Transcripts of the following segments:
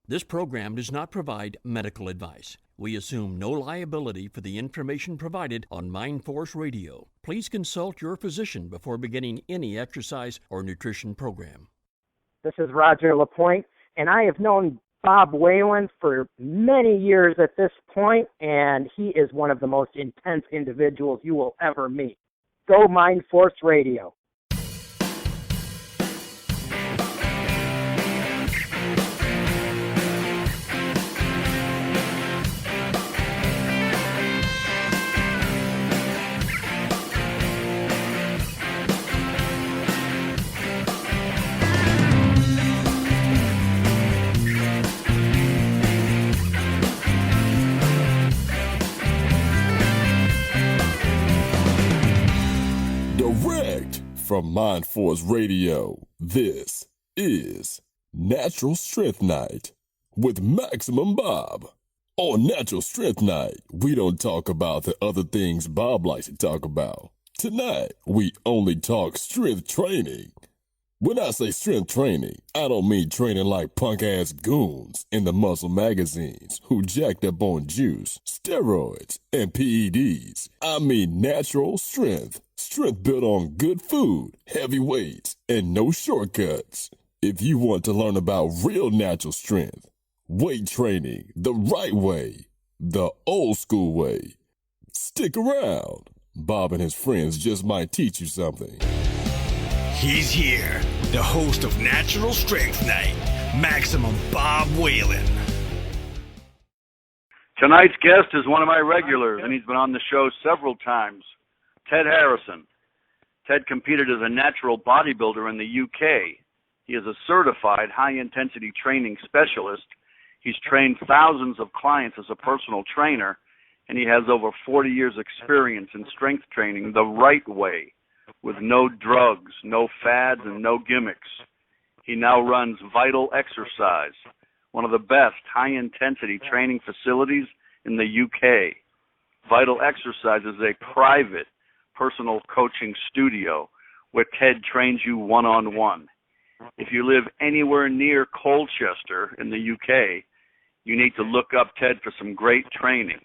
This program does not provide medical advice. We assume no liability for the information provided on MindForce Radio. Please consult your physician before beginning any exercise or nutrition program. This is Roger LaPointe, and I have known Bob Whelan for many years at this point, and he is one of the most intense individuals you will ever meet. Go MindForce Radio. From MindForce Radio, this is Natural Strength Night with Maximum Bob. On Natural Strength Night, we don't talk about the other things Bob likes to talk about. Tonight, we only talk strength training. When I say strength training, I don't mean training like punk-ass goons in the muscle magazines who jacked up on juice, steroids, and PEDs. I mean natural strength. Strength built on good food, heavy weights, and no shortcuts. If you want to learn about real natural strength, weight training the right way, the old school way, stick around. Bob and his friends just might teach you something. He's here, the host of Natural Strength Night, Maximum Bob Whelan. Tonight's guest is one of my regulars, and he's been on the show several times, Ted Harrison. Ted competed as a natural bodybuilder in the UK. He is a certified high-intensity training specialist. He's trained thousands of clients as a personal trainer, and he has over 40 years' experience in strength training the right way, with no drugs, no fads, and no gimmicks. He now runs Vital Exercise, one of the best high-intensity training facilities in the UK. Vital Exercise is a private personal coaching studio where Ted trains you one-on-one. If you live anywhere near Colchester in the UK, you need to look up Ted for some great training.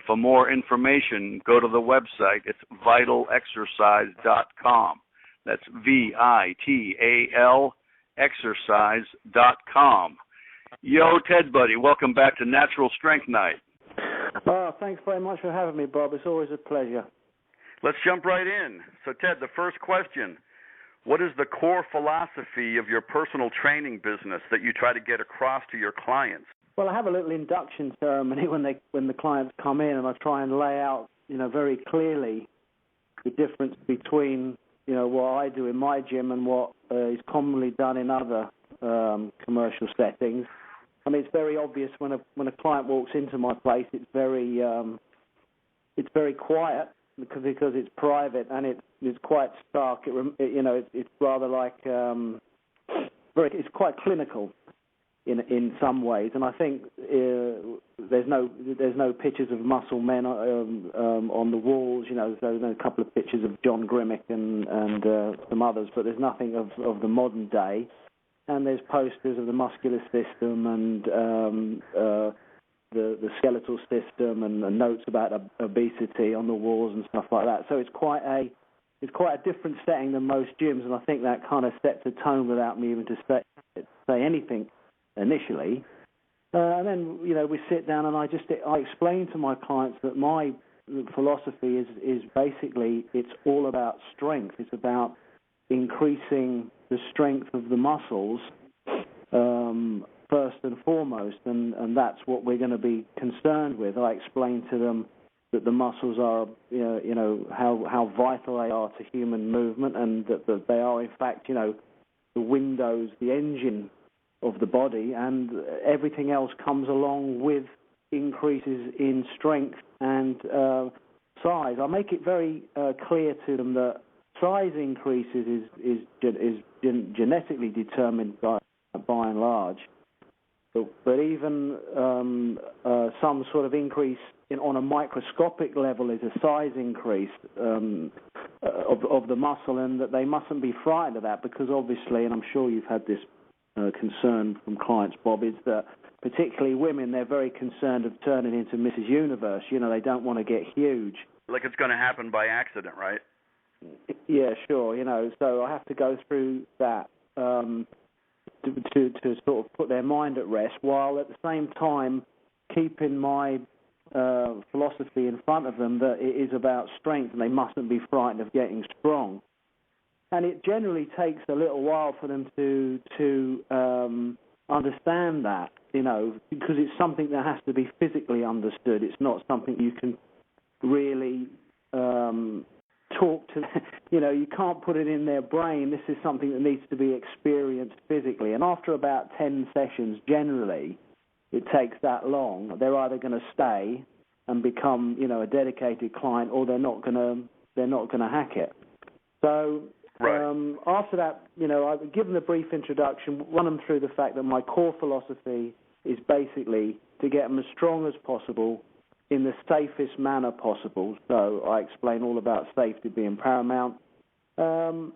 For more information, go to the website. It's vitalexercise.com. That's VITAL exercise.com. Yo, Ted, buddy, welcome back to Natural Strength Night. Thanks very much for having me, Bob. It's always a pleasure. Let's jump right in. So, Ted, the first question, what is the core philosophy of your personal training business that you try to get across to your clients? Well, I have a little induction ceremony when the clients come in, and I try and lay out, very clearly the difference between, what I do in my gym and what is commonly done in other commercial settings. I mean, it's very obvious when a client walks into my place. It's very quiet because it's private and it's quite stark. It's rather like it's quite clinical in some ways, and I think there's no pictures of muscle men on the walls. There's a couple of pictures of John-Grimek and some others, but there's nothing of the modern day. And there's posters of the muscular system and the skeletal system and notes about obesity on the walls and stuff like that. So it's quite a different setting than most gyms, and I think that kind of sets the tone without me even to say anything initially. And then we sit down and I explain to my clients that my philosophy is basically it's all about strength. It's about increasing the strength of the muscles first and foremost, and that's what we're going to be concerned with. I explain to them that the muscles are, how vital they are to human movement, and that they are in fact, the windows, the engine of the body, and everything else comes along with increases in strength and size. I make it very clear to them that size increases is genetically determined by and large, but even some sort of increase on a microscopic level is a size increase of the muscle, and that they mustn't be frightened of that, because obviously, and I'm sure you've had this concern from clients, Bob, is that particularly women, they're very concerned of turning into Mrs. Universe. You know, they don't want to get huge. Like it's going to happen by accident, right? Yeah, sure. You know, so I have to go through that to sort of put their mind at rest, while at the same time keeping my philosophy in front of them that it is about strength and they mustn't be frightened of getting strong. And it generally takes a little while for them to understand that, you know, because it's something that has to be physically understood. It's not something you can really talk to. You know, you can't put it in their brain. This is something that needs to be experienced physically. And after about 10 sessions, generally, it takes that long. They're either going to stay and become, you know, a dedicated client, or they're not going to hack it. So. Right. After that, you know, I've given a brief introduction, run them through the fact that my core philosophy is basically to get them as strong as possible in the safest manner possible. So I explain all about safety being paramount, and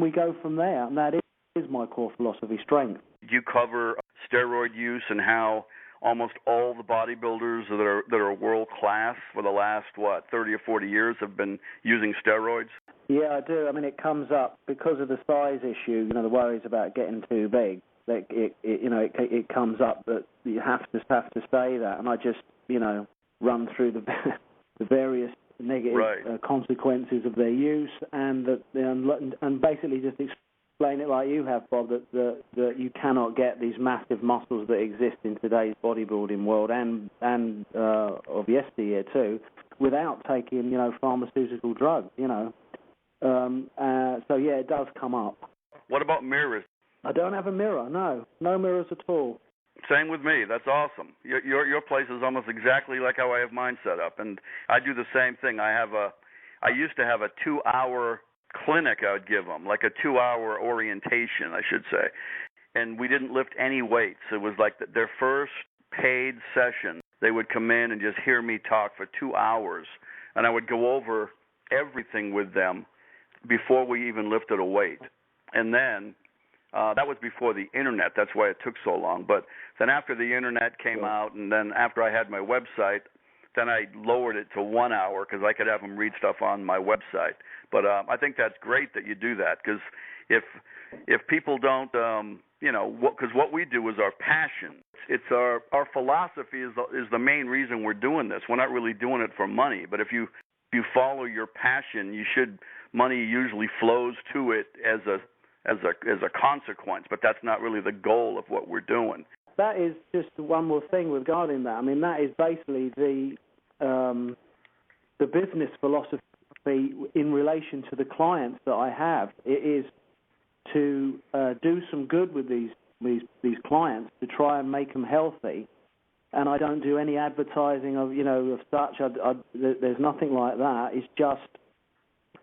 we go from there. And that is my core philosophy, strength. You cover steroid use and how almost all the bodybuilders that are world class for the last 30 or 40 years have been using steroids. Yeah, I do. I mean, it comes up because of the size issue. You know, the worries about getting too big. That it comes up that you have to say that, and I just, you know, run through the various negative consequences of their use, and basically just explain it like you have, Bob, that you cannot get these massive muscles that exist in today's bodybuilding world and of yesteryear too, without taking, you know, pharmaceutical drugs. You know. So yeah, it does come up. What about mirrors? I don't have a mirror. No mirrors at all. Same with me. That's awesome. Your place is almost exactly like how I have mine set up, and I do the same thing. I used to have a 2-hour clinic I would give them, like a 2-hour orientation, I should say, and we didn't lift any weights. It was like their first paid session. They would come in and just hear me talk for 2 hours, and I would go over everything with them before we even lifted a weight. And then that was before the internet. That's why it took so long. But then after the internet came out, and then after I had my website, then I lowered it to 1 hour because I could have them read stuff on my website. But I think that's great that you do that, because if people don't, you know, because what we do is our passion. It's our philosophy is the main reason we're doing this. We're not really doing it for money, but if you follow your passion, money usually flows to it as a consequence, but that's not really the goal of what we're doing. That is just one more thing regarding that. I mean, that is basically the business philosophy in relation to the clients that I have. It is to do some good with these clients, to try and make them healthy. And I don't do any advertising of such. There's nothing like that. It's just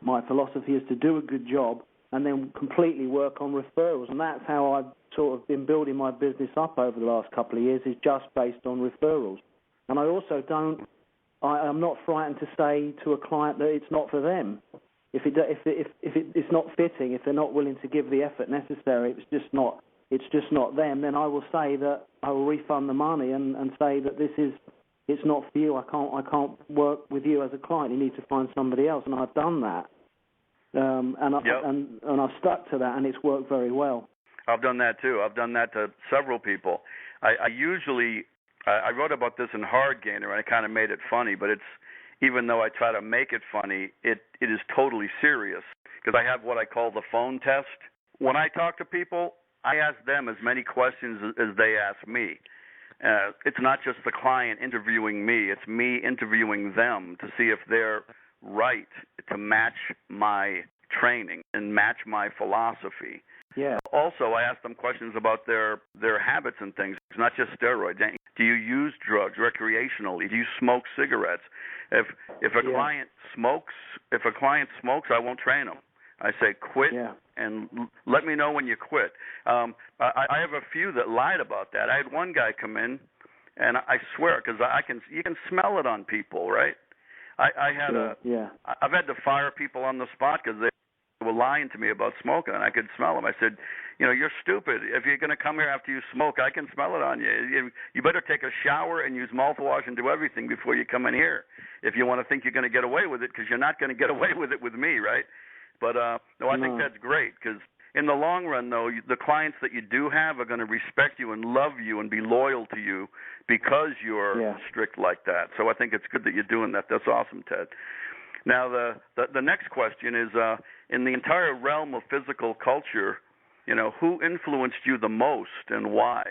my philosophy is to do a good job and then completely work on referrals. And that's how I've sort of been building my business up over the last couple of years, is just based on referrals. And I also I'm not frightened to say to a client that it's not for them. If it's not fitting, if they're not willing to give the effort necessary, it's just not them, then I will say that I will refund the money and say that it's not for you. I can't work with you as a client. You need to find somebody else, and I've done that. And I've stuck to that, and it's worked very well. I've done that too. I've done that to several people. I usually wrote about this in Hard Gainer, and I kind of made it funny, but even though I try to make it funny, it is totally serious, because I have what I call the phone test. When I talk to people, I ask them as many questions as they ask me. It's not just the client interviewing me. It's me interviewing them to see if they're right to match my training and match my philosophy. Yeah. Also, I ask them questions about their habits and things. It's not just steroids. Do you use drugs recreationally? Do you smoke cigarettes? If a client smokes, I won't train them. I say quit and let me know when you quit. I have a few that lied about that. I had one guy come in, and I swear, because you can smell it on people, right? I've had to fire people on the spot because were lying to me about smoking, and I could smell them. I said, you're stupid. If you're going to come here after you smoke, I can smell it on you. You better take a shower and use mouthwash and do everything before you come in here if you want to think you're going to get away with it, because you're not going to get away with it with me, right? But, no, I think that's great, because in the long run, though, the clients that you do have are going to respect you and love you and be loyal to you because you're strict like that. So I think it's good that you're doing that. That's awesome, Ted. Now, the next question is, in the entire realm of physical culture, who influenced you the most and why?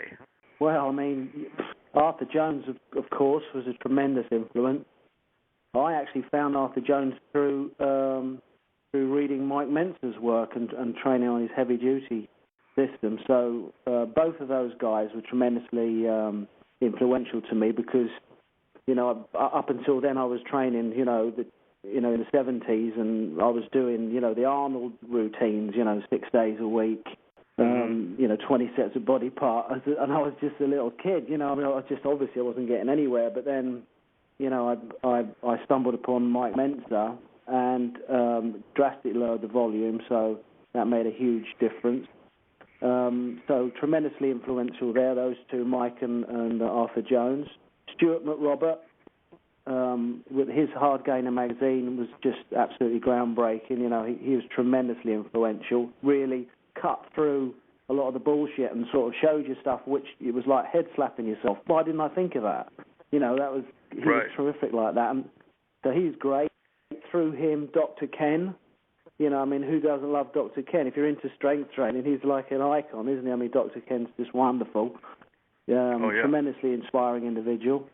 Well, I mean, Arthur Jones, of course, was a tremendous influence. I actually found Arthur Jones through reading Mike Mentzer's work and training on his heavy-duty system. So both of those guys were tremendously influential to me because, up until then I was training, in the 70s, and I was doing, the Arnold routines, 6 days a week, 20 sets of body parts, and I was just a little kid, obviously I wasn't getting anywhere, but then, I stumbled upon Mike Mentzer and drastically lowered the volume, so that made a huge difference. So tremendously influential there, those two, Mike and Arthur Jones. Stuart McRobert, with his Hard Gainer magazine, was just absolutely groundbreaking. He was tremendously influential, really cut through a lot of the bullshit and sort of showed you stuff which it was like head slapping yourself. Why didn't I think of that? He was terrific like that. And so he's great. Through him, Dr. Ken, who doesn't love Dr. Ken? If you're into strength training, he's like an icon, isn't he? Dr. Ken's just wonderful. Tremendously inspiring individual.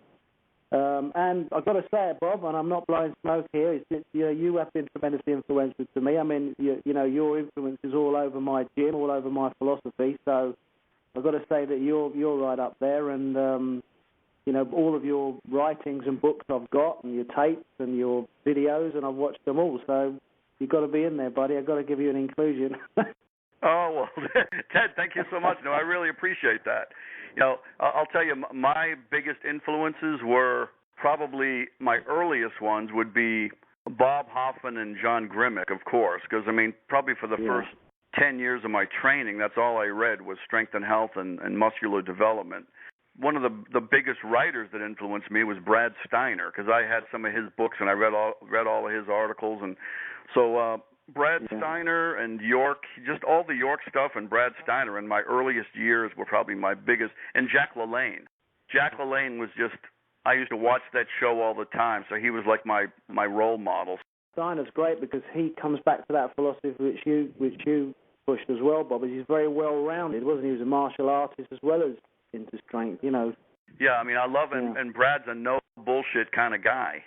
And I've got to say it, Bob, and I'm not blowing smoke here, you have been tremendously influential to me. Your influence is all over my gym, all over my philosophy, so I've got to say that you're right up there, and all of your writings and books I've got, and your tapes and your videos, and I've watched them all, so you've got to be in there, buddy. I've got to give you an inclusion. Oh, well, Ted, thank you so much. No, I really appreciate that. I'll tell you, my biggest influences were probably, my earliest ones would be Bob Hoffman and John-Grimek, of course, because, probably for the first 10 years of my training, that's all I read was strength and health and muscular development. One of the biggest writers that influenced me was Brad-Steiner, because I had some of his books and I read all of his articles, and so Brad-Steiner and York, just all the York stuff, and Brad-Steiner in my earliest years were probably my biggest, and Jack LaLanne. Jack LaLanne was just, I used to watch that show all the time, so he was like my role model. Steiner's great because he comes back to that philosophy which you pushed as well, Bob. He's very well-rounded, wasn't he? He was a martial artist as well as into strength, Yeah, I love him, and Brad's a no bullshit kind of guy.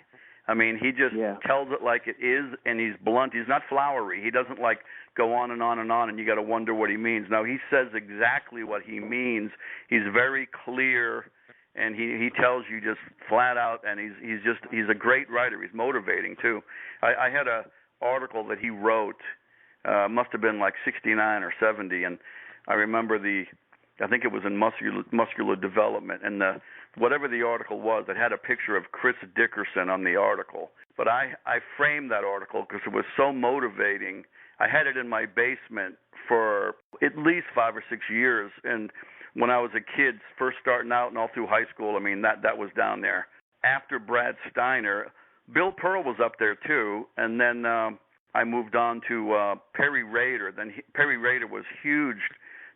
He just tells it like it is, and he's blunt. He's not flowery. He doesn't go on and on and on, and you got to wonder what he means. No, he says exactly what he means. He's very clear, and he tells you just flat out, and he's a great writer. He's motivating too. I had a article that he wrote, must have been like 69 or 70, and I remember I think it was in muscular development, and whatever the article was, it had a picture of Chris Dickerson on the article. But I framed that article because it was so motivating. I had it in my basement for at least 5 or 6 years, and when I was a kid, first starting out and all through high school, that was down there. After Brad Steiner, Bill Pearl was up there too, and then I moved on to Perry Rader. Perry Rader was huge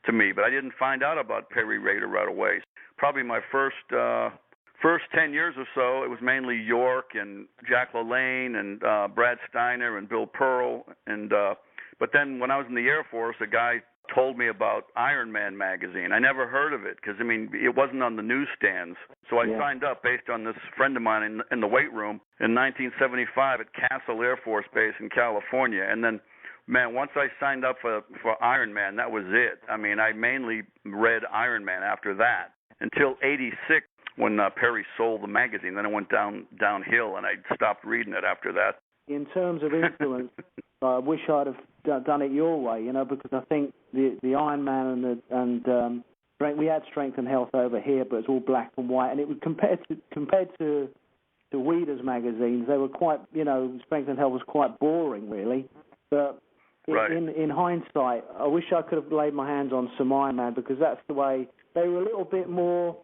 to me, but I didn't find out about Perry Rader right away. Probably my first 10 years or so, it was mainly York and Jack LaLanne and Brad Steiner and Bill Pearl. But then when I was in the Air Force, a guy told me about Iron Man magazine. I never heard of it because, it wasn't on the newsstands. So I signed up based on this friend of mine in the weight room in 1975 at Castle Air Force Base in California. And then, man, once I signed up for Iron Man, that was it. I mainly read Iron Man after that until 86 when Perry sold the magazine. Then it went downhill, and I stopped reading it after that. In terms of influence, I wish I'd have done it your way, because I think the Iron Man and we had Strength and Health over here, but it's all black and white, and it was compared to Weider's magazines, they were quite, Strength and Health was quite boring, really. But Right. In hindsight, I wish I could have laid my hands on some Ironman, because that's the way they were, a little bit more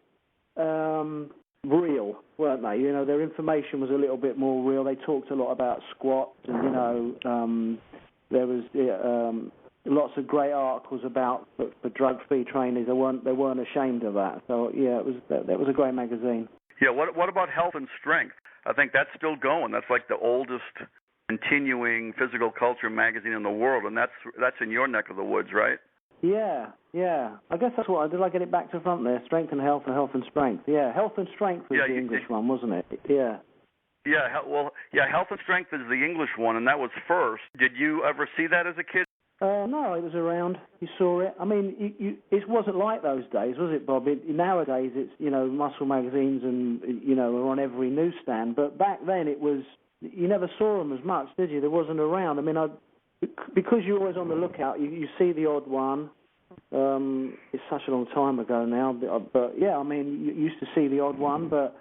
real, weren't they? You know, their information was a little bit more real. They talked a lot about squats, and, you know, there was lots of great articles about for drug-free trainees. They weren't ashamed of that. So yeah, that was a great magazine. Yeah. What about Health and Strength? I think that's still going. That's like the oldest continuing physical culture magazine in the world, and that's in your neck of the woods, right? Yeah. I guess that's what I did. I get it back to front there. Strength and Health and Health and Strength. Yeah, Health and Strength was the English one, wasn't it? Yeah. Yeah. Health and Strength is the English one, and that was first. Did you ever see that as a kid? No, it was around. You saw it. I mean, it wasn't like those days, was it, Bob? Nowadays, it's, you know, muscle magazines and, you know, are on every newsstand. But back then, it was, you never saw them as much, did you? There wasn't around. I mean, because you're always on the lookout, you see the odd one. It's such a long time ago now. But yeah, I mean, you used to see the odd one, but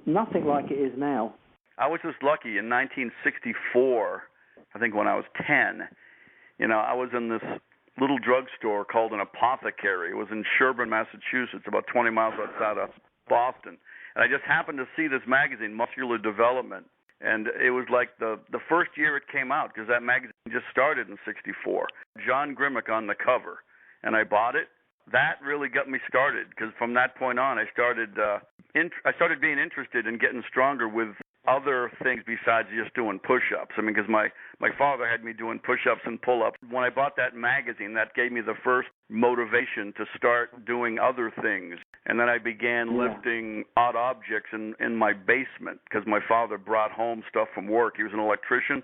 nothing like it is now. I was just lucky in 1964, I think when I was 10. You know, I was in this little drugstore called an Apothecary. It was in Sherburne, Massachusetts, about 20 miles outside of Boston. And I just happened to see this magazine, Muscular Development. And it was like the first year it came out, because that magazine just started in 64. John-Grimek on the cover. And I bought it. That really got me started, because from that point on, I started being interested in getting stronger with other things besides just doing push-ups. I mean, because my father had me doing push-ups and pull-ups. When I bought that magazine, that gave me the first motivation to start doing other things. And then I began lifting odd objects in my basement, because my father brought home stuff from work. He was an electrician.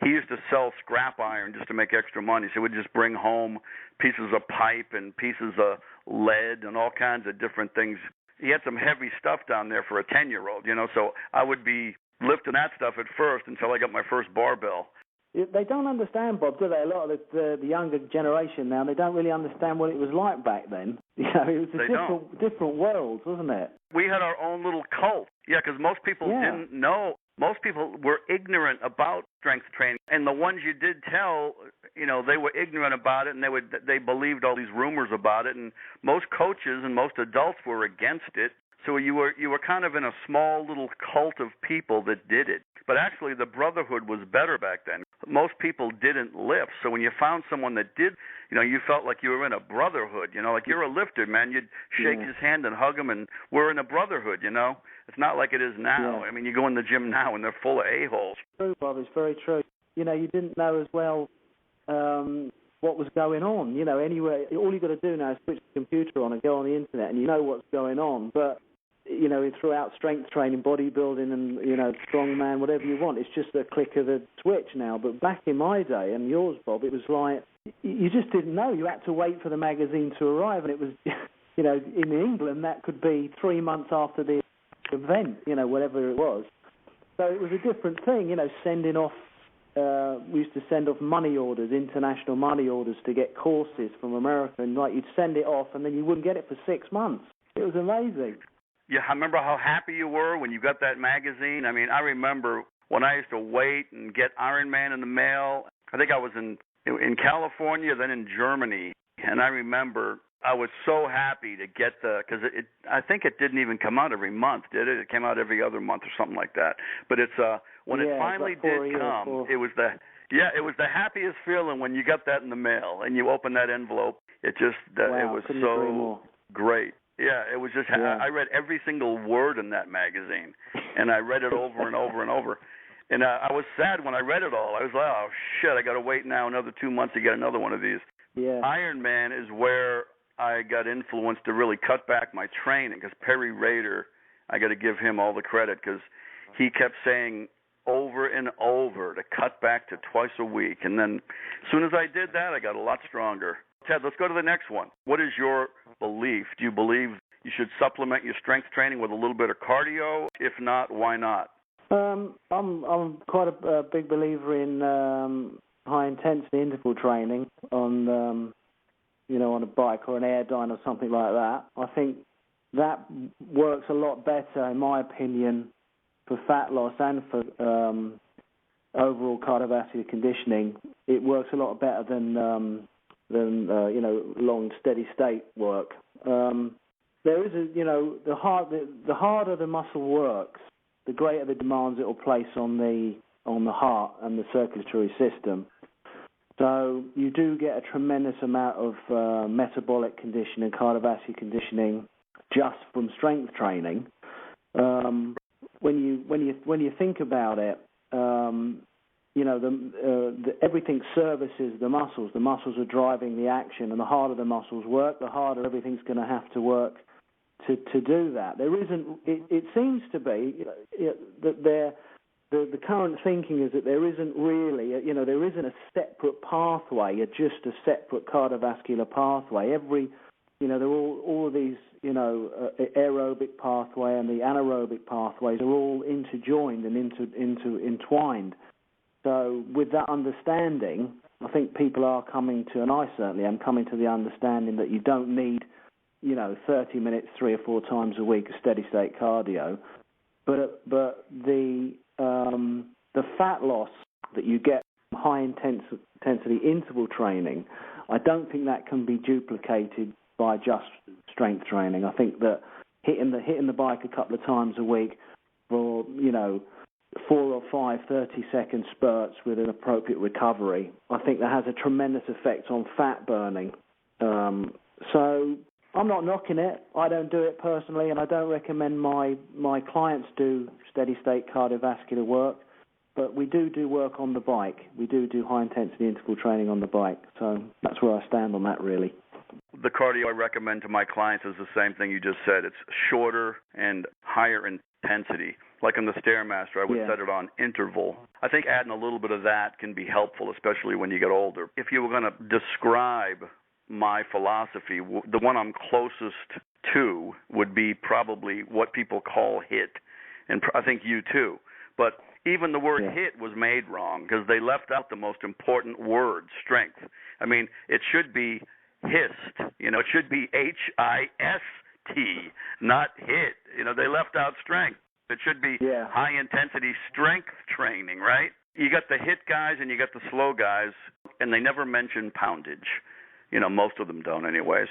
He used to sell scrap iron just to make extra money. So he would just bring home pieces of pipe and pieces of lead and all kinds of different things. He had some heavy stuff down there for a 10-year-old, you know, so I would be lifting that stuff at first until I got my first barbell. They don't understand, Bob, do they? A lot of the younger generation now, they don't really understand what it was like back then. You know, it was a different world, wasn't it? We had our own little cult. Yeah, because most people didn't know. Most people were ignorant about strength training, and the ones you did tell, you know, they were ignorant about it, and they believed all these rumors about it, and most coaches and most adults were against it. So you were kind of in a small little cult of people that did it. But actually, the brotherhood was better back then. Most people didn't lift, so when you found someone that did, you know, you felt like you were in a brotherhood. You know, like you're a lifter, man. You'd shake his hand and hug him, and we're in a brotherhood. You know, it's not like it is now. I mean, you go in the gym now, and they're full of a-holes. True, Bob. It's very true. You know, you didn't know as well what was going on. You know, anyway, all you got to do now is switch the computer on and go on the internet, and you know what's going on. But you know, throughout strength training, bodybuilding, and, you know, strongman, whatever you want, it's just a click of the switch now. But back in my day, and yours, Bob, it was like, you just didn't know. You had to wait for the magazine to arrive, and it was, you know, in England, that could be 3 months after the event, you know, whatever it was. So it was a different thing, you know, sending off, we used to send off money orders, international money orders, to get courses from America, and, like, you'd send it off, and then you wouldn't get it for 6 months. It was amazing. Yeah, I remember how happy you were when you got that magazine. I mean, I remember when I used to wait and get Iron Man in the mail. I think I was in California, then in Germany, and I remember I was so happy to get because I think it didn't even come out every month, did it? It came out every other month or something like that. But it's when it finally did come, it was the happiest feeling when you got that in the mail and you opened that envelope. It just it was so great. Yeah, it was just, I read every single word in that magazine, and I read it over and over and over. And I was sad when I read it all. I was like, oh, shit, I got to wait now another 2 months to get another one of these. Yeah. Iron Man is where I got influenced to really cut back my training, because Perry Rader, I got to give him all the credit, because he kept saying over and over to cut back to twice a week. And then as soon as I did that, I got a lot stronger. Ted, let's go to the next one. What is your belief? Do you believe you should supplement your strength training with a little bit of cardio? If not, why not? I'm quite a big believer in high intensity interval training on on a bike or an Airdyne or something like that. I think that works a lot better, in my opinion, for fat loss and for overall cardiovascular conditioning, it works a lot better than long steady state work. There is the harder the muscle works, the greater the demands it will place on the heart and the circulatory system. So you do get a tremendous amount of metabolic conditioning, cardiovascular conditioning, just from strength training. When you think about it, everything services the muscles. The muscles are driving the action, and the harder the muscles work, the harder everything's going to have to work to do that. There isn't. It seems to be that the current thinking is that there isn't really, there isn't a separate pathway, just a separate cardiovascular pathway. They're all of these, aerobic pathway and the anaerobic pathways are all interjoined and entwined. So with that understanding, I think people are coming to, and I certainly am coming to the understanding that you don't need, 30 minutes 3 or 4 times a week of steady state cardio, but the fat loss that you get from high intensity interval training, I don't think that can be duplicated by just strength training. I think that hitting the bike a couple of times a week for 4 or 5 30-second spurts with an appropriate recovery, I think that has a tremendous effect on fat burning. So I'm not knocking it. I don't do it personally, and I don't recommend my clients do steady-state cardiovascular work, but we do work on the bike. We do high-intensity interval training on the bike, so that's where I stand on that, really. The cardio I recommend to my clients is the same thing you just said. It's shorter and higher intensity. Like on the Stairmaster, I would set it on interval. I think adding a little bit of that can be helpful, especially when you get older. If you were going to describe my philosophy, the one I'm closest to would be probably what people call HIIT, and I think you too. But even the word HIIT was made wrong because they left out the most important word, strength. I mean, it should be HIST. It should be HIST, not HIIT. They left out strength. It should be high-intensity strength training, right? You got the HIIT guys and you got the slow guys, and they never mention poundage. Most of them don't anyways.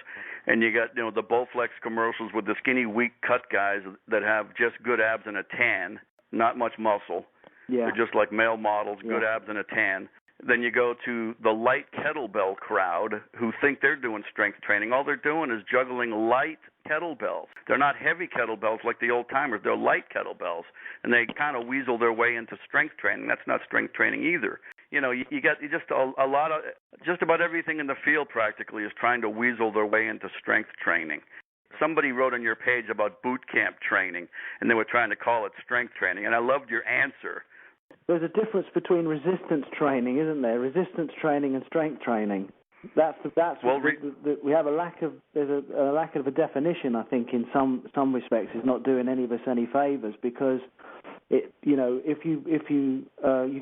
And you got, the Bowflex commercials with the skinny, weak-cut guys that have just good abs and a tan, not much muscle. Yeah. They're just like male models, good abs and a tan. Then you go to the light kettlebell crowd who think they're doing strength training. All they're doing is juggling light kettlebells. They're not heavy kettlebells like the old-timers. They're light kettlebells, and they kind of weasel their way into strength training. That's not strength training either. You got just a lot of, just about everything in the field practically is trying to weasel their way into strength training. Somebody wrote on your page about boot camp training, and they were trying to call it strength training, and I loved your answer. There's a difference between resistance training, isn't there? Resistance training and strength training. We have a lack of a definition. I think in some respects, is not doing any of us any favors because if you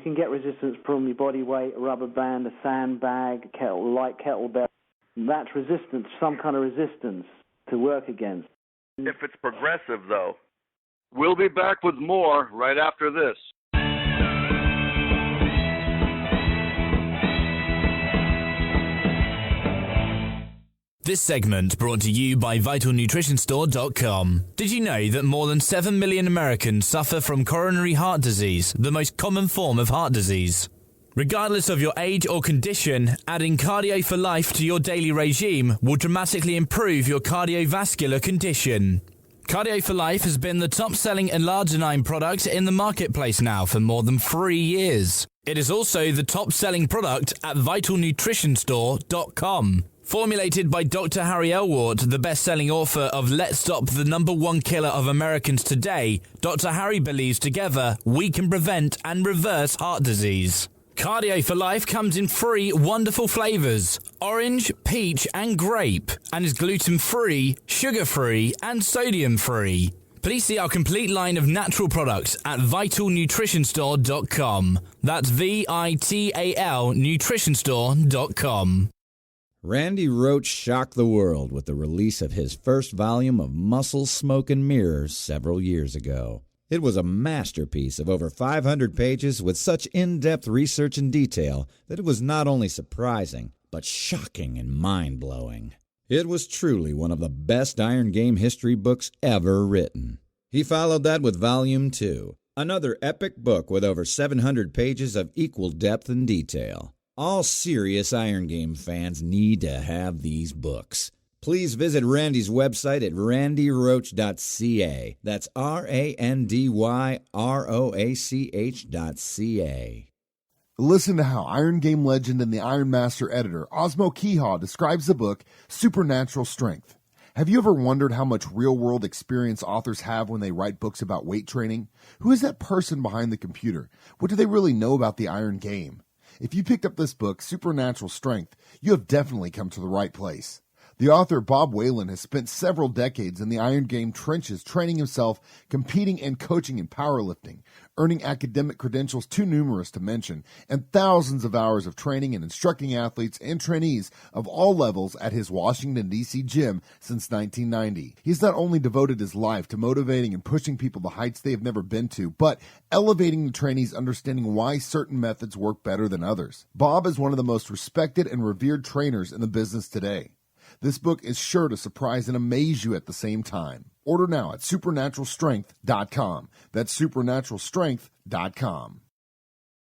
can get resistance from your body weight, a rubber band, a sandbag, light kettlebell. That's resistance, some kind of resistance to work against. If it's progressive, though, we'll be back with more right after this. This segment brought to you by VitalNutritionStore.com. Did you know that more than 7 million Americans suffer from coronary heart disease, the most common form of heart disease? Regardless of your age or condition, adding Cardio for Life to your daily regime will dramatically improve your cardiovascular condition. Cardio for Life has been the top-selling L-arginine product in the marketplace now for more than 3 years. It is also the top-selling product at VitalNutritionStore.com. Formulated by Dr. Harry Elwart, the best-selling author of Let's Stop the Number One Killer of Americans Today, Dr. Harry believes together we can prevent and reverse heart disease. Cardio for Life comes in 3 wonderful flavors: orange, peach, and grape, and is gluten-free, sugar-free, and sodium-free. Please see our complete line of natural products at VitalNutritionStore.com. That's VITAL Nutritionstore.com. Randy Roach shocked the world with the release of his first volume of Muscle, Smoke, and Mirrors several years ago. It was a masterpiece of over 500 pages with such in-depth research and detail that it was not only surprising, but shocking and mind-blowing. It was truly one of the best Iron Game history books ever written. He followed that with Volume 2, another epic book with over 700 pages of equal depth and detail. All serious Iron Game fans need to have these books. Please visit Randy's website at randyroach.ca. That's randyroach.ca. Listen to how Iron Game legend and the Iron Master editor Osmo Kehaw describes the book Supernatural Strength. Have you ever wondered how much real-world experience authors have when they write books about weight training? Who is that person behind the computer? What do they really know about the Iron Game? If you picked up this book, Supernatural Strength, you have definitely come to the right place. The author, Bob Whelan, has spent several decades in the Iron Game trenches training himself, competing and coaching in powerlifting, earning academic credentials too numerous to mention, and thousands of hours of training and instructing athletes and trainees of all levels at his Washington, D.C. gym since 1990. He's not only devoted his life to motivating and pushing people to heights they have never been to, but elevating the trainees' understanding why certain methods work better than others. Bob is one of the most respected and revered trainers in the business today. This book is sure to surprise and amaze you at the same time. Order now at supernaturalstrength.com. That's supernaturalstrength.com.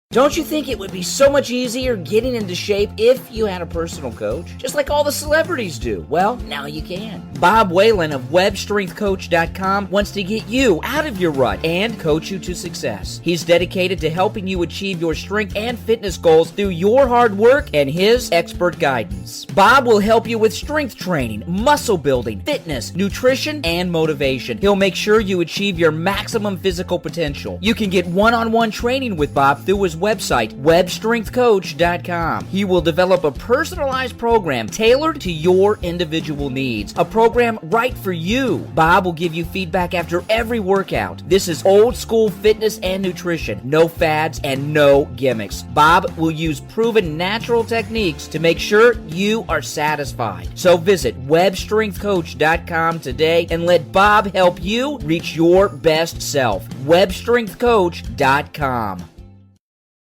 Don't you think it would be so much easier getting into shape if you had a personal coach? Just like all the celebrities do. Well, now you can. Bob Whelan of webstrengthcoach.com wants to get you out of your rut and coach you to success. He's dedicated to helping you achieve your strength and fitness goals through your hard work and his expert guidance. Bob will help you with strength training, muscle building, fitness, nutrition, and motivation. He'll make sure you achieve your maximum physical potential. You can get one-on-one training with Bob through his website, webstrengthcoach.com. He will develop a personalized program tailored to your individual needs, a program right for you. Bob will give you feedback after every workout. This is old school fitness and nutrition, no fads and no gimmicks. Bob will use proven natural techniques to make sure you are satisfied. So visit webstrengthcoach.com today and let Bob help you reach your best self. webstrengthcoach.com.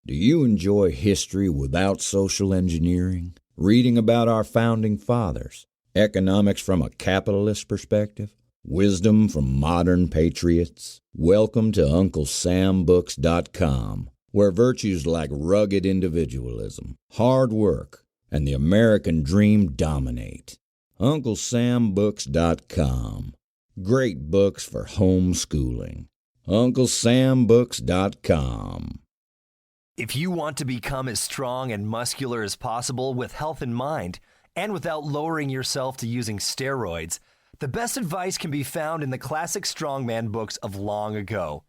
Do you enjoy history without social engineering? Reading about our founding fathers? Economics from a capitalist perspective? Wisdom from modern patriots? Welcome to UncleSamBooks.com, where virtues like rugged individualism, hard work, and the American dream dominate. UncleSamBooks.com. Great books for homeschooling. UncleSamBooks.com. If you want to become as strong and muscular as possible with health in mind, and without lowering yourself to using steroids, the best advice can be found in the classic strongman books of long ago.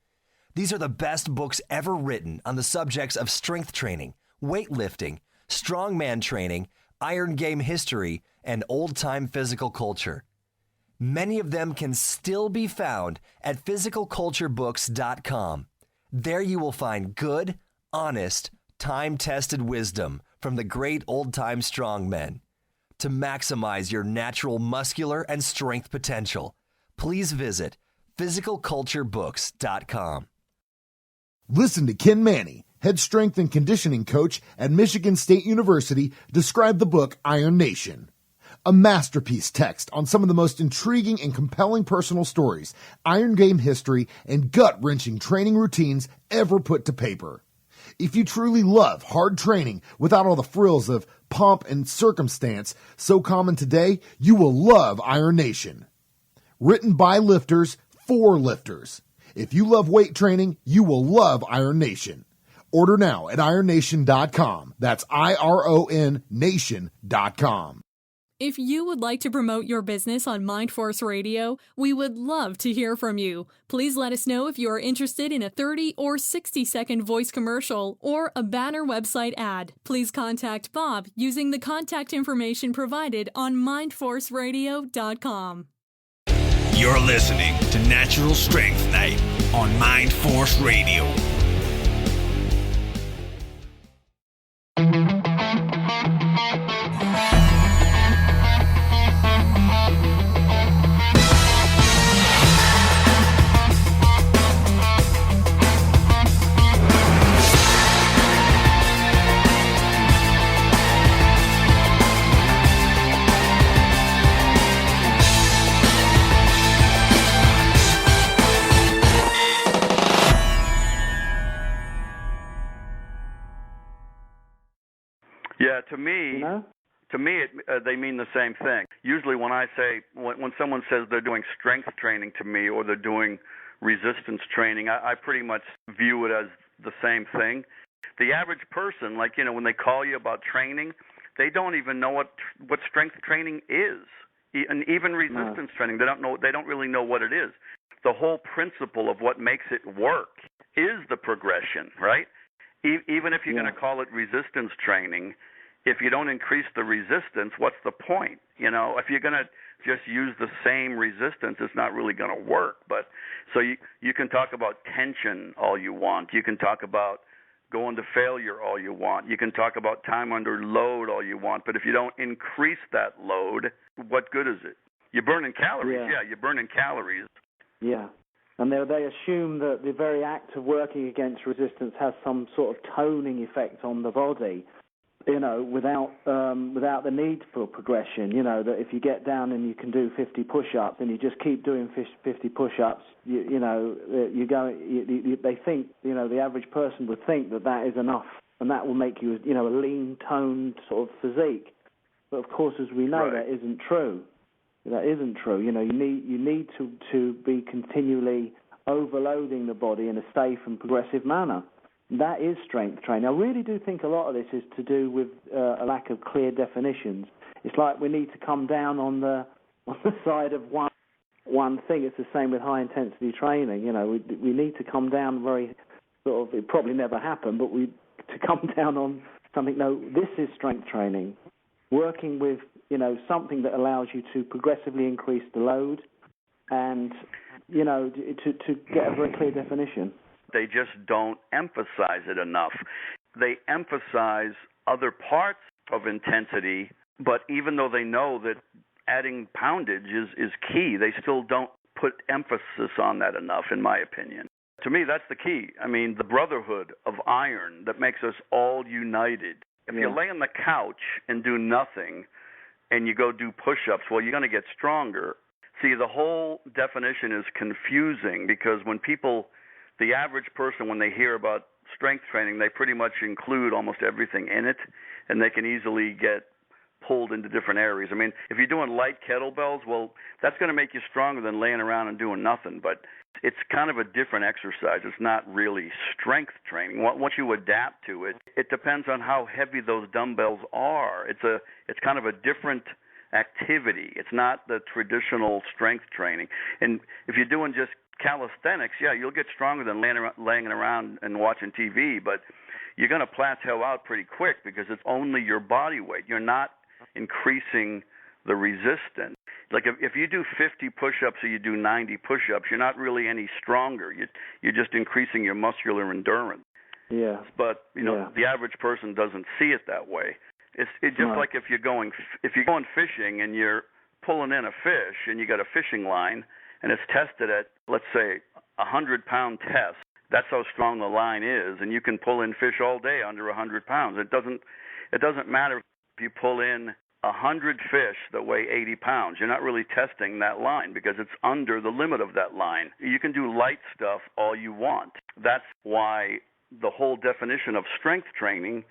These are the best books ever written on the subjects of strength training, weightlifting, strongman training, Iron Game history, and old-time physical culture. Many of them can still be found at physicalculturebooks.com. There you will find good, honest, time-tested wisdom from the great old-time strongmen. To maximize your natural muscular and strength potential, please visit physicalculturebooks.com. Listen to Ken Manny, head strength and conditioning coach at Michigan State University, describe the book Iron Nation. A masterpiece text on some of the most intriguing and compelling personal stories, Iron Game history, and gut-wrenching training routines ever put to paper. If you truly love hard training without all the frills of pomp and circumstance so common today, you will love Iron Nation. Written by lifters for lifters. If you love weight training, you will love Iron Nation. Order now at ironnation.com. That's IRON Nation.com. If you would like to promote your business on MindForce Radio, we would love to hear from you. Please let us know if you are interested in a 30 or 60-second voice commercial or a banner website ad. Please contact Bob using the contact information provided on mindforceradio.com. You're listening to Natural Strength Night on MindForce Radio. Yeah, to me, you know? They mean the same thing. Usually when when someone says they're doing strength training to me or they're doing resistance training, I pretty much view it as the same thing. The average person, like, you know, when they call you about training, they don't even know what strength training is. And even resistance training, they don't really know what it is. The whole principle of what makes it work is the progression, right? Even if you're going to call it resistance training, if you don't increase the resistance, what's the point? You know, if you're going to just use the same resistance, it's not really going to work. But so you can talk about tension all you want. You can talk about going to failure all you want. You can talk about time under load all you want. But if you don't increase that load, what good is it? You're burning calories. Yeah, you're burning calories. Yeah. And they assume that the very act of working against resistance has some sort of toning effect on the body, you know, without the need for progression. You know, that if you get down and you can do 50 push-ups and you just keep doing 50 push-ups, they think, you know, the average person would think that is enough, and that will make you, you know, a lean, toned sort of physique. But of course, as we know, that isn't true. That isn't true. You know, you need to be continually overloading the body in a safe and progressive manner. That is strength training. I really do think a lot of this is to do with a lack of clear definitions. It's like we need to come down on the side of one thing. It's the same with high intensity training. You know, we need to come down very sort of. It probably never happened, but to come down on something. No, this is strength training. Working with, you know, something that allows you to progressively increase the load, and, you know, to get a very clear definition. They just don't emphasize it enough. They emphasize other parts of intensity, but even though they know that adding poundage is key, they still don't put emphasis on that enough, in my opinion. To me, that's the key. I mean, the brotherhood of iron that makes us all united. If you lay on the couch and do nothing and you go do push-ups, well, you're going to get stronger. See, the whole definition is confusing because when the average person, when they hear about strength training, they pretty much include almost everything in it, and they can easily get pulled into different areas. I mean, if you're doing light kettlebells, well, that's going to make you stronger than laying around and doing nothing, but it's kind of a different exercise. It's not really strength training. Once you adapt to it, it depends on how heavy those dumbbells are. It's kind of a different activity. It's not the traditional strength training. And if you're doing just calisthenics, you'll get stronger than laying around and watching TV, but you're going to plateau out pretty quick because it's only your body weight. You're not increasing the resistance. Like if you do 50 push-ups or you do 90 push-ups, you're not really any stronger. You're just increasing your muscular endurance. Yeah. But the average person doesn't see it that way. It's just like if you're going fishing and you're pulling in a fish and you got a fishing line and it's tested at, let's say, 100-pound test. That's how strong the line is, and you can pull in fish all day under 100 pounds. It doesn't matter if you pull in 100 fish that weigh 80 pounds. You're not really testing that line because it's under the limit of that line. You can do light stuff all you want. That's why the whole definition of strength training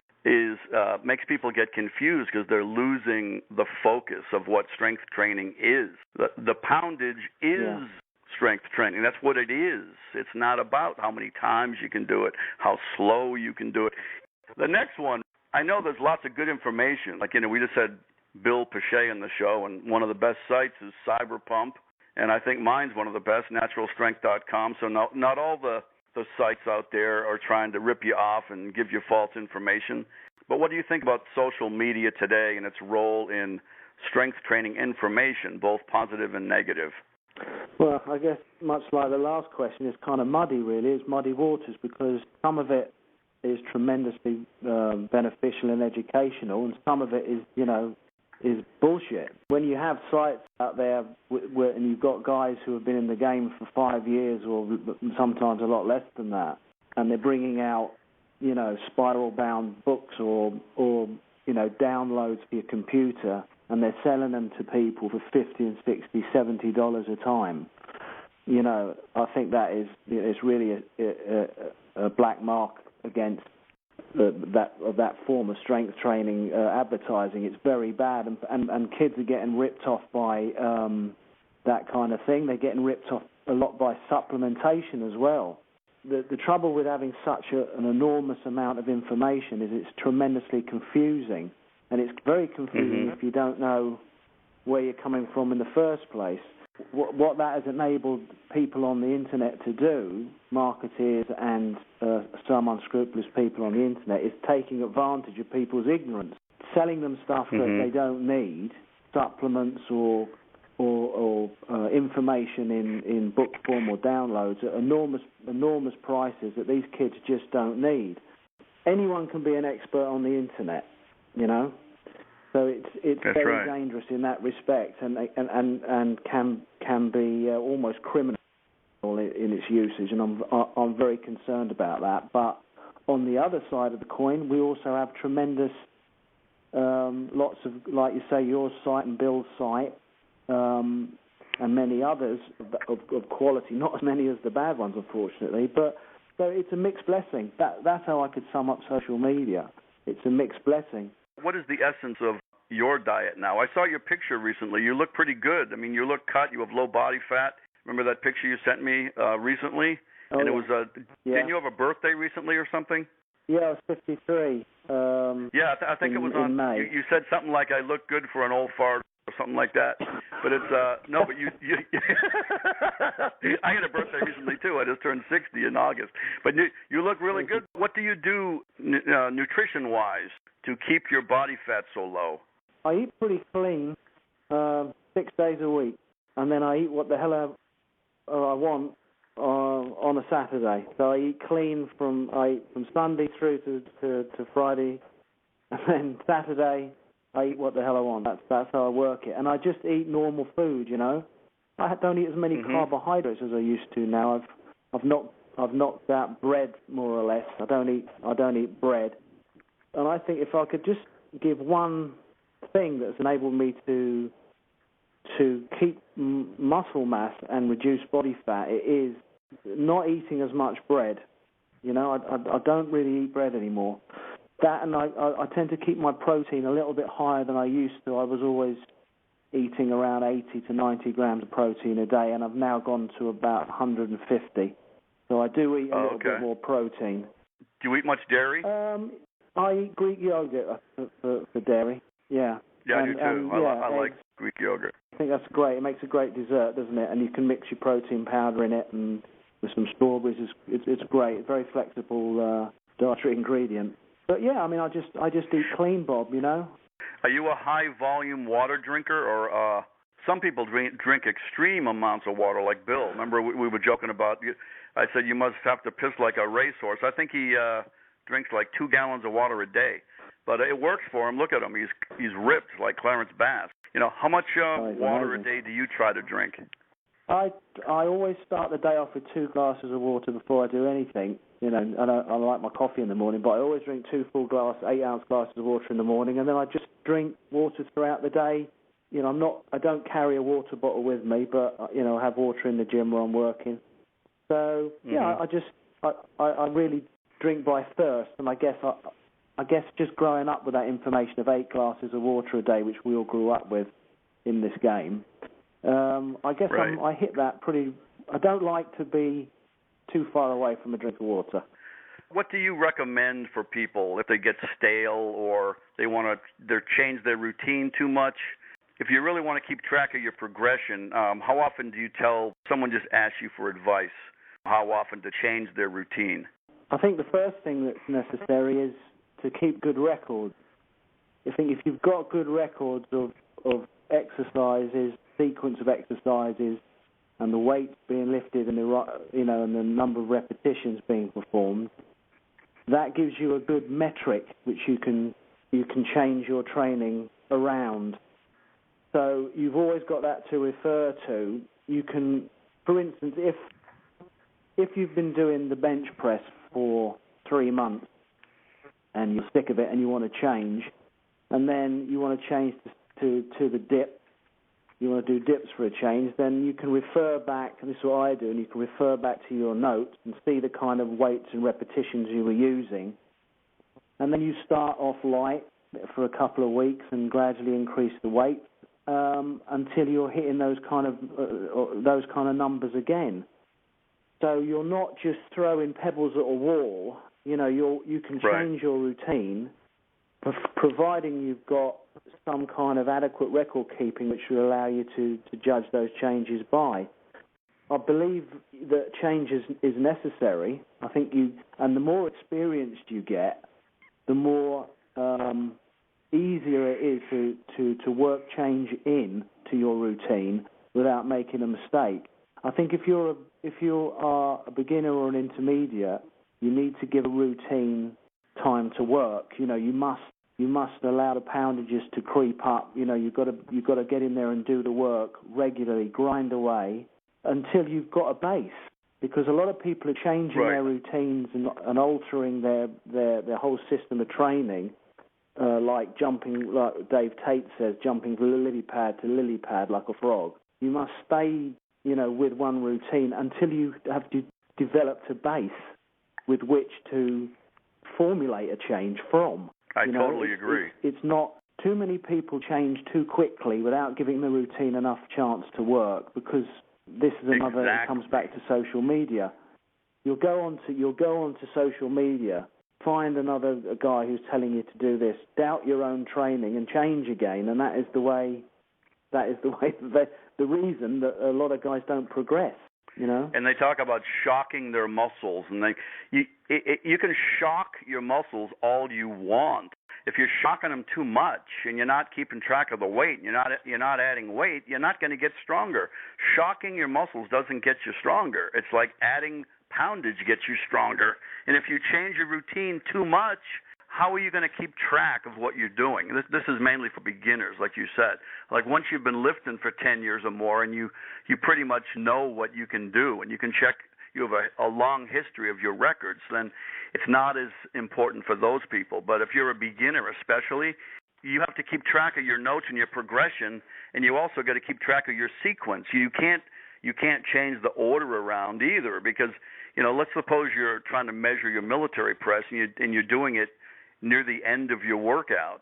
makes people get confused because they're losing the focus of what strength training is. The poundage is strength training. That's what it is. It's not about how many times you can do it, how slow you can do it. The next one, I know there's lots of good information. Like, we just had Bill Pache on the show, and one of the best sites is Cyberpump, and I think mine's one of the best, naturalstrength.com. So not all the sites out there are trying to rip you off and give you false information. But what do you think about social media today and its role in strength training information, both positive and negative? Well, I guess much like the last question, it's kind of muddy, really. It's muddy waters because some of it is tremendously beneficial and educational, and some of it is bullshit. When you have sites out there and you've got guys who have been in the game for 5 years or sometimes a lot less than that, and they're bringing out, spiral-bound books or downloads for your computer, and they're selling them to people for $50 and $60, $70 a time. I think that is really a black mark against that form of strength training advertising. It's very bad, and kids are getting ripped off by that kind of thing. They're getting ripped off a lot by supplementation as well. The trouble with having such an enormous amount of information is it's tremendously confusing, and it's very confusing if you don't know where you're coming from in the first place. What that has enabled people on the internet to do, marketeers and some unscrupulous people on the internet, is taking advantage of people's ignorance, selling them stuff that they don't need, supplements or information in book form or downloads at enormous prices that these kids just don't need. Anyone can be an expert on the internet, you know. So it's very dangerous in that respect, and can be almost criminal in its usage, and I'm very concerned about that. But on the other side of the coin, we also have tremendous lots of, like you say, your site and Bill's site, and many others of quality. Not as many as the bad ones, unfortunately. But so it's a mixed blessing. That's how I could sum up social media. It's a mixed blessing. What is the essence of your diet now? I saw your picture recently. You look pretty good. I mean, you look cut. You have low body fat. Remember that picture you sent me recently? Oh, and it was didn't you have a birthday recently or something? Yeah, I was 53. I think it was on May. You said something like, "I look good for an old fart," or something like that. But it's no. But you I had a birthday recently too. I just turned 60 in August. But you look really good. What do you do nutrition-wise to keep your body fat so low? I eat pretty clean 6 days a week, and then I eat what the hell I want on a Saturday. So I eat clean from Sunday through to Friday, and then Saturday I eat what the hell I want. That's how I work it, and I just eat normal food. You know, I don't eat as many carbohydrates as I used to now. I've knocked out bread more or less. I don't eat bread, and I think if I could just give one thing that's enabled me to keep muscle mass and reduce body fat, it is not eating as much bread. You know, I don't really eat bread anymore. That, and I tend to keep my protein a little bit higher than I used to. I was always eating around 80 to 90 grams of protein a day, and I've now gone to about 150. So I do eat a little bit more protein. Do you eat much dairy? I eat Greek yogurt for dairy. Yeah. Yeah, I do too. I like Greek yogurt. I think that's great. It makes a great dessert, doesn't it? And you can mix your protein powder in it and with some strawberries. It's great. It's very flexible dietary ingredient. But yeah, I mean, I just eat clean, Bob. You know. Are you a high volume water drinker, or some people drink extreme amounts of water, like Bill? Remember we were joking about. I said you must have to piss like a racehorse. I think he drinks like 2 gallons of water a day. But it works for him. Look at him. He's ripped like Clarence Bass. You know, how much water a day do you try to drink? I always start the day off with 2 glasses of water before I do anything. You know, I like my coffee in the morning, but I always drink 2 full 8-ounce glasses of water in the morning, and then I just drink water throughout the day. You know, I don't carry a water bottle with me, but you know, I have water in the gym where I'm working. So yeah, I really drink by thirst, and I guess just growing up with that information of 8 glasses of water a day, which we all grew up with in this game, I guess I hit that pretty. I don't like to be too far away from a drink of water. What do you recommend for people if they get stale or they want to change their routine too much? If you really want to keep track of your progression, how often do you tell someone just asks you for advice how often to change their routine? I think the first thing that's necessary is to keep good records. I think if you've got good records of exercises, sequence of exercises, and the weight being lifted and and the number of repetitions being performed, that gives you a good metric which you can change your training around. So you've always got that to refer to. You can, for instance, if you've been doing the bench press for 3 months and you're sick of it and you want to change, and then you want to change to the dip, you want to do dips for a change, then you can refer back, and this is what I do, and you can refer back to your notes and see the kind of weights and repetitions you were using, and then you start off light for a couple of weeks and gradually increase the weight until you're hitting those kind of numbers again. So you're not just throwing pebbles at a wall. You know, you can change your routine, providing you've got some kind of adequate record keeping which will allow you to judge those changes by. I believe that change is necessary. I think and the more experienced you get, the more easier it is to work change in to your routine without making a mistake. I think if you are a beginner or an intermediate, you need to give a routine time to work. You know, you must allow the poundages to creep up. You know, you've got to get in there and do the work regularly, grind away until you've got a base. Because a lot of people are changing their routines and altering their whole system of training, like jumping, like Dave Tate says, jumping from lily pad to lily pad like a frog. You must stay, you know, with one routine until you have developed a base with which to formulate a change from. I totally agree. It's not too many people change too quickly without giving the routine enough chance to work, because this is another. It comes back to social media. You'll go onto social media, find a guy who's telling you to do this, doubt your own training, and change again, and that is the way. The reason that a lot of guys don't progress. You know? And they talk about shocking their muscles, and you can shock your muscles all you want. If you're shocking them too much and you're not keeping track of the weight, and you're not adding weight, you're not going to get stronger. Shocking your muscles doesn't get you stronger. It's like adding poundage gets you stronger. And if you change your routine too much, how are you going to keep track of what you're doing? This is mainly for beginners, like you said. Like once you've been lifting for 10 years or more and you pretty much know what you can do and you can check, you have a long history of your records, then it's not as important for those people. But if you're a beginner especially, you have to keep track of your notes and your progression, and you also got to keep track of your sequence. You can't change the order around either, because, you know, let's suppose you're trying to measure your military press and you're doing it near the end of your workout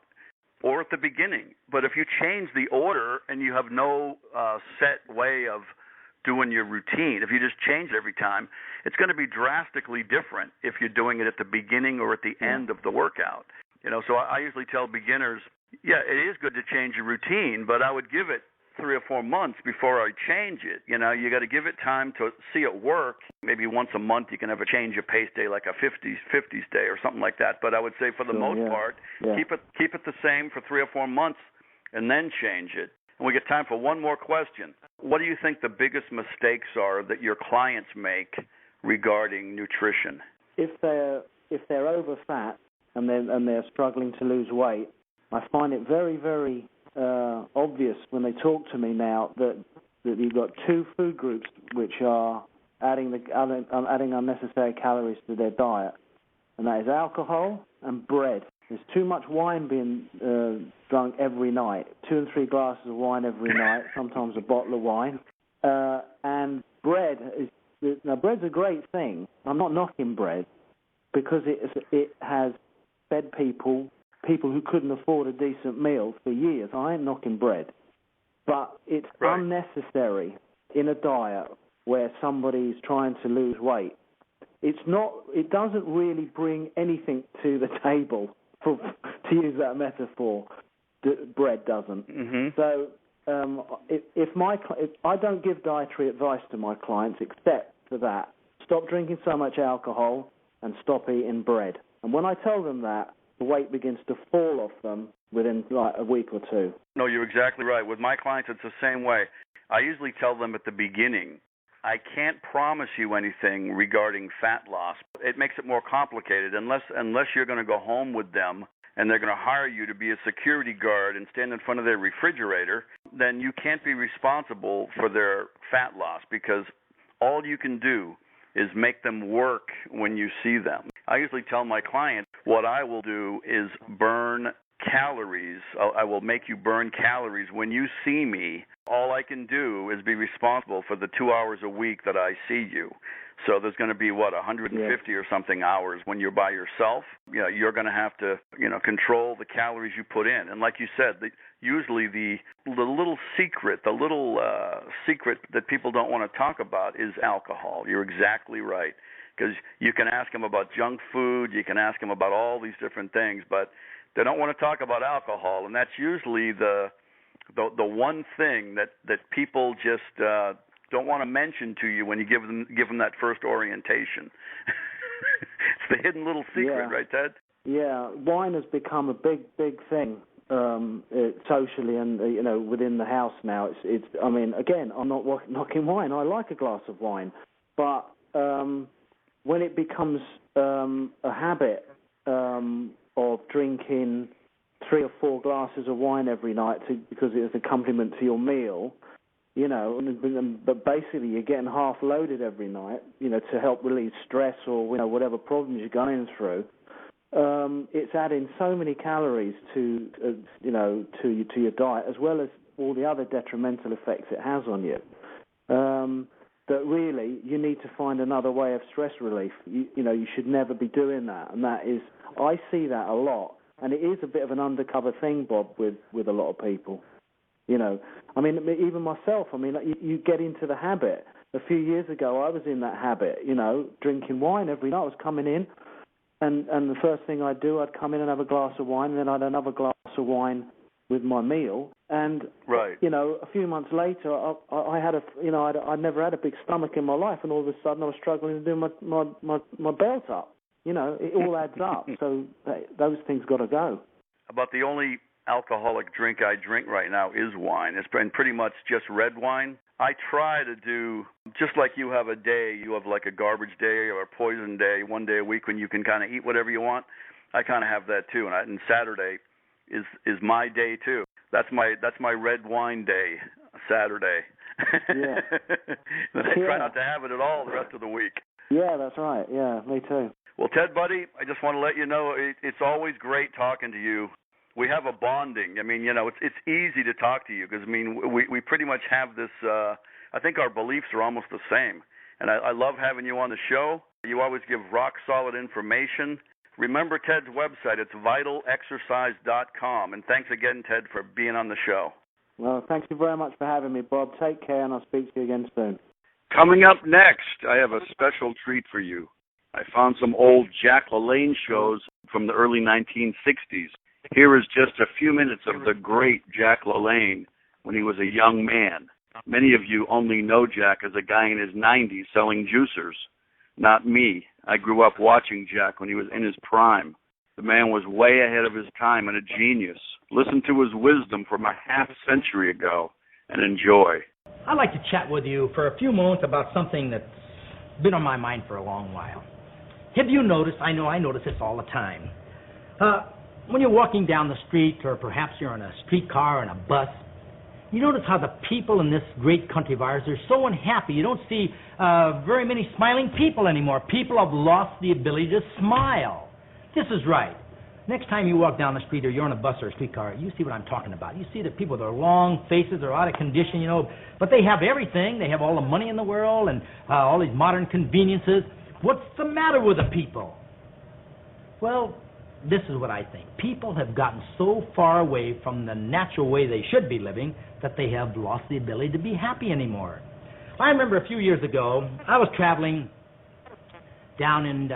or at the beginning. But if you change the order and you have no set way of doing your routine, if you just change it every time, it's going to be drastically different if you're doing it at the beginning or at the end of the workout. You know, so I usually tell beginners, yeah, it is good to change your routine, but I would give it 3 or 4 months before I change it. You know, you got to give it time to see it work. Maybe once a month you can have a change of pace day, like a 50s day or something like that. But I would say for the most part, keep it the same for 3 or 4 months and then change it. And we get time for one more question. What do you think the biggest mistakes are that your clients make regarding nutrition? If they're over fat and they're struggling to lose weight, I find it very, very obvious when they talk to me now that you've got 2 food groups which are adding unnecessary calories to their diet, and that is alcohol and bread. There's too much wine being drunk every night, 2 and 3 glasses of wine every night, sometimes a bottle of wine. And bread bread's a great thing. I'm not knocking bread, because it has fed people who couldn't afford a decent meal for years. I ain't knocking bread. But it's unnecessary in a diet where somebody's trying to lose weight. It doesn't really bring anything to the table, to use that metaphor. Bread doesn't. Mm-hmm. So if I don't give dietary advice to my clients except for that. Stop drinking so much alcohol and stop eating bread. And when I tell them that, the weight begins to fall off them within like a week or 2. No, you're exactly right. With my clients, it's the same way. I usually tell them at the beginning, I can't promise you anything regarding fat loss. It makes it more complicated. Unless you're going to go home with them and they're going to hire you to be a security guard and stand in front of their refrigerator, then you can't be responsible for their fat loss, because all you can do is make them work when you see them. I usually tell my clients what I will do is burn calories. I will make you burn calories when you see me All I can do is be responsible for the 2 hours a week that I see you. So there's going to be, 150 or something hours when you're by yourself. You're going to have to, control the calories you put in. And like you said, usually the little secret, secret that people don't want to talk about is alcohol. You're exactly right. Because you can ask them about junk food, you can ask them about all these different things, but they don't want to talk about alcohol. And that's usually the one thing that people just don't want to mention to you when you give them that first orientation. It's the hidden little secret, right, Ted? Yeah, wine has become a big thing socially and within the house now. It's. I mean, again, I'm not knocking wine. I like a glass of wine, but when it becomes a habit of drinking 3 or 4 glasses of wine every night because it's an accompaniment to your meal, but basically you're getting half loaded every night, to help relieve stress or whatever problems you're going through. It's adding so many calories to your diet, as well as all the other detrimental effects it has on you. That really you need to find another way of stress relief. You should never be doing that, and that is, I see that a lot, and it is a bit of an undercover thing, Bob, with a lot of people. I mean, even myself. I mean, you get into the habit. A few years ago, I was in that habit. Drinking wine every night. I was coming in, and the first thing I'd do, I'd come in and have a glass of wine, and then I'd have another glass of wine with my meal. And a few months later, I had I'd never had a big stomach in my life, and all of a sudden I was struggling to do my belt up. It all adds up. So those things got to go. About the only alcoholic drink I drink right now is wine. It's been pretty much just red wine. I try to do, just like you have a day, you have like a garbage day or a poison day, one day a week when you can kind of eat whatever you want. I kind of have that too, and Saturday is my day too. That's my red wine day, Saturday. Yeah. I try not to have it at all the rest of the week. Yeah, that's right. Yeah, me too. Well, Ted, buddy, I just want to let you know it's always great talking to you. We have a bonding. I mean, it's easy to talk to you because, I mean, we pretty much have this, I think our beliefs are almost the same. And I love having you on the show. You always give rock-solid information. Remember Ted's website. It's vitalexercise.com. And thanks again, Ted, for being on the show. Well, thank you very much for having me, Bob. Take care, and I'll speak to you again soon. Coming up next, I have a special treat for you. I found some old Jack LaLanne shows from the early 1960s. Here is just a few minutes of the great Jack LaLanne when he was a young man. Many of you only know Jack as a guy in his 90s selling juicers. Not me. I grew up watching Jack when he was in his prime. The man was way ahead of his time and a genius. Listen to his wisdom from a half-century ago and enjoy. I'd like to chat with you for a few moments about something that's been on my mind for a long while. Have you noticed, I know I notice this all the time, when you're walking down the street, or perhaps you're in a streetcar or in a bus, you notice how the people in this great country of ours are so unhappy. You don't see very many smiling people anymore. People have lost the ability to smile. This is right. Next time you walk down the street or you're on a bus or a streetcar, you see what I'm talking about. You see the people with their long faces are out of condition, but they have everything. They have all the money in the world and all these modern conveniences. What's the matter with the people? Well, this is what I think. People have gotten so far away from the natural way they should be living that they have lost the ability to be happy anymore. I remember a few years ago, I was traveling down in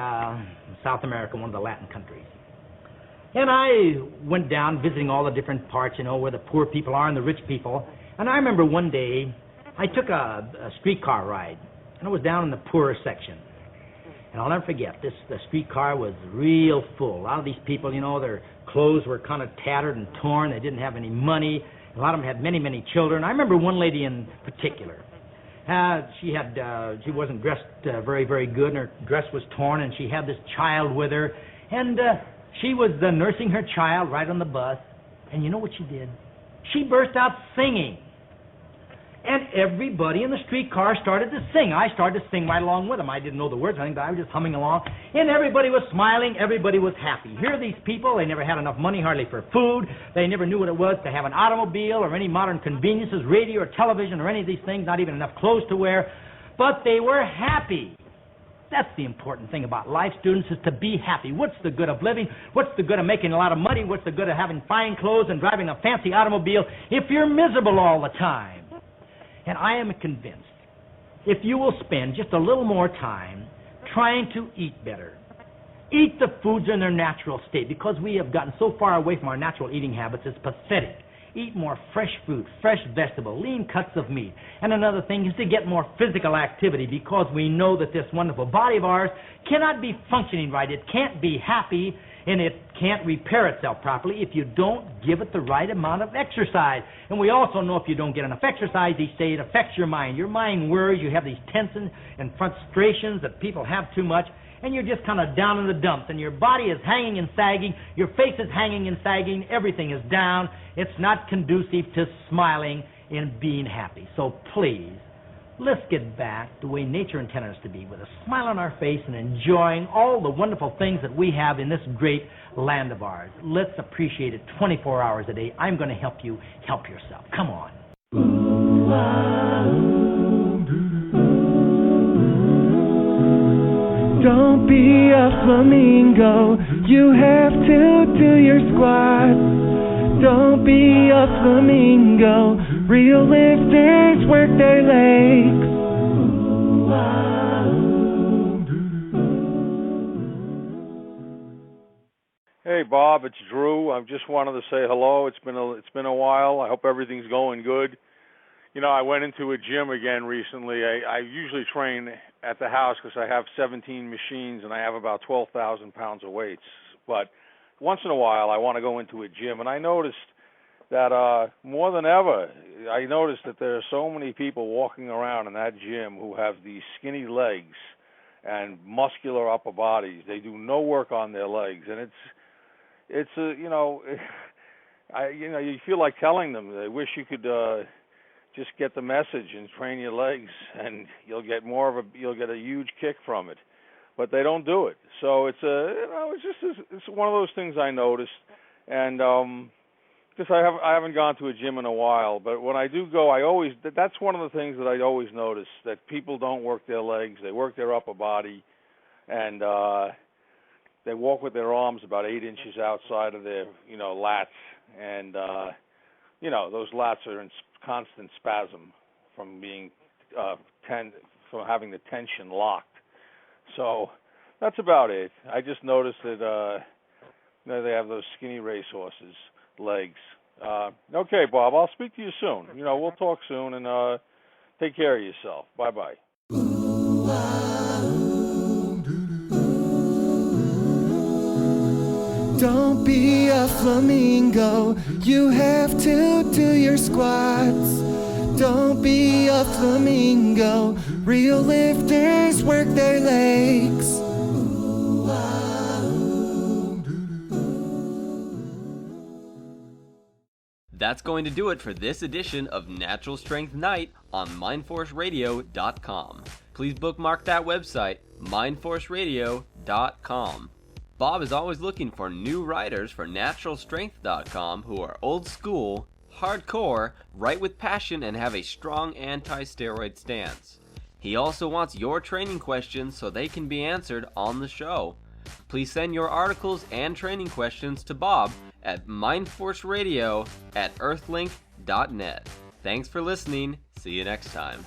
South America, one of the Latin countries. And I went down visiting all the different parts, where the poor people are and the rich people. And I remember one day I took a streetcar ride, and I was down in the poorer section. And I'll never forget, the streetcar was real full. A lot of these people, their clothes were kind of tattered and torn. They didn't have any money. A lot of them had many, many children. I remember one lady in particular. She wasn't dressed very, very good, and her dress was torn, and she had this child with her. And she was nursing her child right on the bus. And you know what she did? She burst out singing. And everybody in the streetcar started to sing. I started to sing right along with them. I didn't know the words, I think, but I was just humming along. And everybody was smiling. Everybody was happy. Here are these people. They never had enough money hardly for food. They never knew what it was to have an automobile or any modern conveniences, radio or television or any of these things, not even enough clothes to wear. But they were happy. That's the important thing about life, students, is to be happy. What's the good of living? What's the good of making a lot of money? What's the good of having fine clothes and driving a fancy automobile if you're miserable all the time? And I am convinced if you will spend just a little more time trying to eat better, eat the foods in their natural state, because we have gotten so far away from our natural eating habits, it's pathetic. Eat more fresh fruit, fresh vegetable, lean cuts of meat. And another thing is to get more physical activity, because we know that this wonderful body of ours cannot be functioning right. It can't be happy, and it can't repair itself properly if you don't give it the right amount of exercise. And we also know if you don't get enough exercise each day, it affects your mind. Your mind worries. You have these tensions and frustrations that people have too much, and you're just kind of down in the dumps, and your body is hanging and sagging, your face is hanging and sagging, everything is down. It's not conducive to smiling and being happy. So please, let's get back the way nature intended us to be, with a smile on our face and enjoying all the wonderful things that we have in this great land of ours. Let's appreciate it 24 hours a day. I'm going to help you help yourself. Come on. Don't be a flamingo, you have to do your squats. Don't be a flamingo, real lifters work their legs. Hey Bob, it's Drew. I just wanted to say hello. It's been a while. I hope everything's going good. You know, I went into a gym again recently. I usually train at the house because I have 17 machines and I have about 12,000 pounds of weights. But once in a while, I want to go into a gym, and I noticed that more than ever, I noticed that there are so many people walking around in that gym who have these skinny legs and muscular upper bodies. They do no work on their legs, and it's you feel like telling them. I wish you could just get the message and train your legs, and you'll get a huge kick from it. But they don't do it. So it's one of those things I noticed, and because I haven't gone to a gym in a while. But when I do go, that's one of the things that I always notice, that people don't work their legs. They work their upper body, and they walk with their arms about 8 inches outside of their lats, and those lats are in constant spasm from being from having the tension locked. So that's about it. I just noticed that they have those skinny racehorses legs. Okay, Bob, I'll speak to you soon. We'll talk soon, and take care of yourself. Bye-bye. Don't be a flamingo, you have to do your squats. Don't be a flamingo, real lifters work their legs. That's going to do it for this edition of Natural Strength Night on mindforceradio.com. Please bookmark that website, mindforceradio.com. Bob is always looking for new writers for naturalstrength.com who are old school, hardcore, write with passion, and have a strong anti-steroid stance. He also wants your training questions so they can be answered on the show. Please send your articles and training questions to Bob at mindforceradio@earthlink.net. Thanks for listening. See you next time.